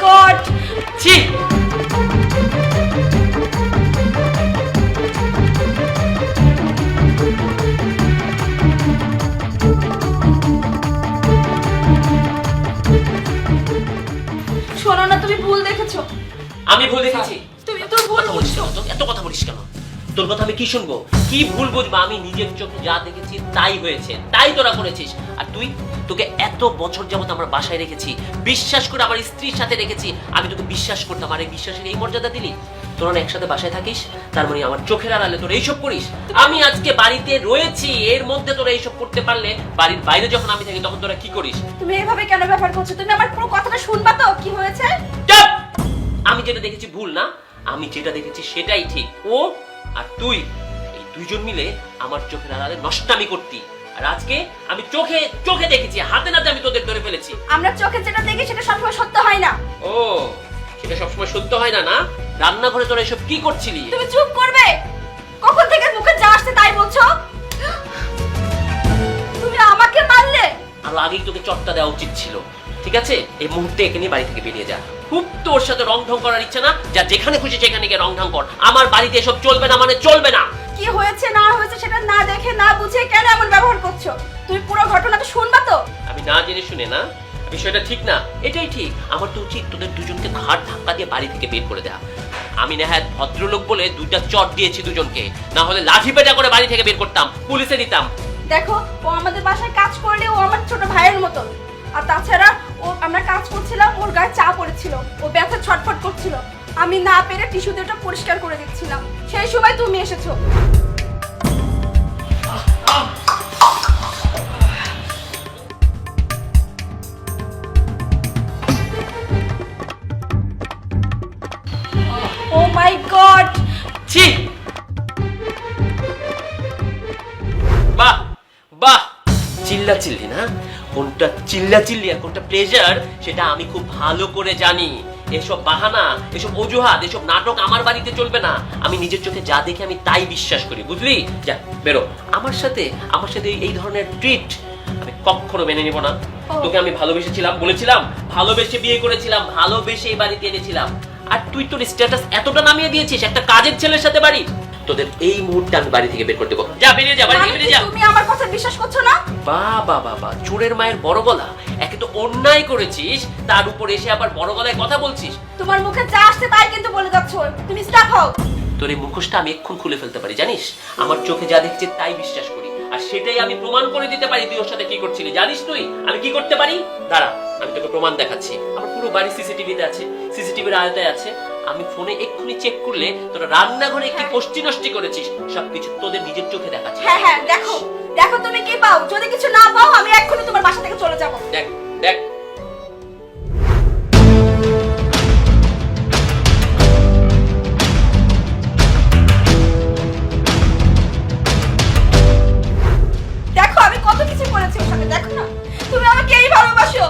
God, ছি শোনো না, তুমি ভুল দেখেছো। আমি ভুল দেখেছি? তুমি তো ভুল কথা বলিস বুঝছো। কেন? এত কথা বলিস কেন? তোর কথা আমি কি শুনবো? কি ভুল বুঝবো? আমি নিজের চোখে যা দেখেছি তাই হয়েছে, তাই তোরা করেছিস। আর তুই, তোকে এত বছর যাবত আমার বাসায় রেখেছি, বিশ্বাস করে আমার স্ত্রীর সাথে রেখেছি, আমি তোকে বিশ্বাস করতাম, আর এই বিশ্বাসের এই মর্যাদা দিলি? তোরা একসাথে বাসায় থাকিস, তার মানে আমার চোখের আড়ালে তোরা এইসব করিস? আমি আজকে বাড়িতে রয়েছি, এর মধ্যে তোরা এইসব করতে পারলে, বাড়ির বাইরে যখন আমি থাকি তখন তোরা কি করিস? তুমি এভাবে কেন ব্যবহার করছো? তুমি আমার পুরো কথাটা শুনবা তো, কি হয়েছে? চুপ! আমি যেটা দেখেছি ভুল না, আমি যেটা দেখেছি সেটাই ঠিক। ও আর তুই, এই দুইজন মিলে আমার চোখের আড়ালে নষ্টামি করতি, আর আজকে আমি চোখে চোখে দেখেছি, হাতে নাতে আমি তোদের ধরে ফেলেছি। আমরা চোখে যেটা দেখি সেটা সবসময় সত্য হয় না। ও, সেটা সবসময় সত্য হয় না? না, রান্নাঘরে তোরা এসব কি করছিলি? তুমি চুপ করবে? কখন থেকে মুখে যা আসছে তাই বলছো? তুমি আমাকে মারলে। আর আগেই তোকে চটটা দেওয়া উচিত ছিল। ঠিক আছে, এই মুহূর্তে একে নিয়ে বাড়ি থেকে বেরিয়ে যা। খুব তোর সাথে রং ঢং করার ইচ্ছা না? যা, যেখানে খুশি সেখানে গিয়ে রং ঢং কর। আমার বাড়িতে এসব চলবে না, মানে চলবে না। কি হয়েছে না হয়েছে সেটা না দেখে না বুঝে কেন এমন ব্যবহার করছো? তুমি পুরো ঘটনাটা শুনবা তো? আমি না জেনে শুনে না, বিষয়টা ঠিক না, এটাই ঠিক। আমার তো উচিত তোদের দুজনকে ঘাট ধাক্কা দিয়ে বাড়ি থেকে বের করে দেয়া। আমি নেহাত ভদ্রলোক বলে দুইটা চট দিয়েছি দুজনকে, না হলে লাঠি পেটা করে বাড়ি থেকে বের করতাম, পুলিশে দিতাম। দেখো, ও আমাদের বাসায় কাজ করলে ও আমার ছোট ভাইয়ের মতো। আর তাছাড়া ও, আমরা কাজ করছিলাম, ওর গায়ে চা পড়েছিল, ও ব্যথা ছটফট করছিল, আমি না পেরে টিস্যু দিয়ে ওটা পরিষ্কার করে দিচ্ছিলাম, সেই সময় তুমি এসেছো। ও মাই গড! ছি! বাহ বাহ, চিল্লা চিল্লি না? কোনটা চিল্লা চিল্লি আর কোনটা প্লেজার সেটা আমি খুব ভালো করে জানি। এসব বাহানা, এসব অজুহাত, এসব নাটক আমার বাড়িতে চলবে না। আমি নিজের চোখে যা দেখি আমি তাই বিশ্বাস করি, বুঝলি? যা বেরো। আমার সাথে এই ধরনের ট্রিট আমি কখনো মেনে নিব না। তোকে আমি ভালোবেসেছিলাম, বলেছিলাম, ভালোবেসে বিয়ে করেছিলাম, ভালোবেসে এই বাড়িতে এনেছিলাম, আর তুই তোর স্ট্যাটাস এতটা নামিয়ে দিয়েছিস একটা কাজের ছেলের সাথে বাড়ি। তোদের এই মুহূর্তে আমি বাড়ি থেকে বের করে দেবো। যা, বেরিয়ে যা, বাড়ি থেকে বেরিয়ে যা। তুমি আমার কথা বিশ্বাস করছো না? বাবা বাবা, চোরের মায়ের বড় গলা। একে তো অন্যায় করেছিস, তার উপর এসে আবার বড় গলায় কথা বলছিস। তোমার মুখে যা আসছে তাই কিন্তু বলে যাচ্ছো। তুমি স্টপ হও। তোর এই মুখোশটা আমি এক্ষুন খুলে ফেলতে পারি, জানিস? আমার চোখে যা দেখছি তাই বিশ্বাস করি, আর সেটাই আমি প্রমাণ করে দিতে পারি তুই ওর সাথে কি করছিলি। জানিস তুই আমি কি করতে পারি? দাঁড়া, আমি তোকে প্রমাণ দেখাচ্ছি। আমার পুরো বাড়ি সিসিটিভিতে আছে, সিসিটিভির আয়তায় আছে। আমি ফোনে এক্ষুনি চেক করলে তোরা রান্নাঘরে কি কষ্টি নষ্টি করেছিস সবকিছু তোদের নিজের চোখে দেখাচ্ছি। হ্যাঁ হ্যাঁ, দেখো দেখো তুমি কি পাও। যদি কিছু না পাও আমি এক্ষুনি তোমার বাসা থেকে চলে যাব। দেখ দেখ। দেখো আমি কত কিছু করেছি ওর সাথে, দেখো না? তুমি আমাকে এই ভালোবাসো,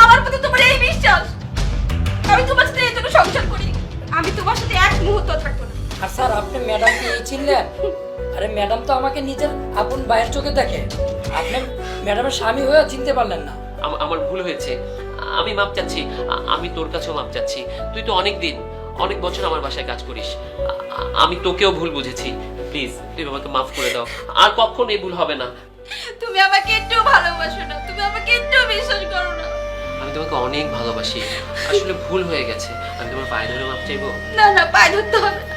আমার প্রতি তোমার এই বিশ্বাস। আমি তোমার সাথে এই জন্য সংসার করি, আমি তোমার সাথে এক মুহূর্ত থাকবো না। আর স্যার, আপনি ম্যাডামকে এই চিনলেন? আরে ম্যাডাম তো আমাকে নিজের আপন ভাইয়ের চোখে দেখে, আপনি ম্যাডামের স্বামী হয়ে চিনতে পারলেন না। আমার ভুল হয়েছে, আমি মাপ চাচ্ছি। আমি তোর কাছেও মাপ চাচ্ছি। তুই তো অনেক বছর আমার বাসায় কাজ করিস, আমি তোকেও ভুল বুঝেছি। প্লিজ তুই আমাকে মাফ করে দাও, আর কখনো এই ভুল হবে না। তুমি আমাকে একটু ভালোবাসো না, তুমি আমাকে একটু বিশ্বাস করো না। আমি তোমাকে অনেক ভালোবাসি, আসলে ভুল হয়ে গেছে। আমি তোমার পায়ে ধরে মাপ চাইবো? না না, পায়ে ধরতে হবে না।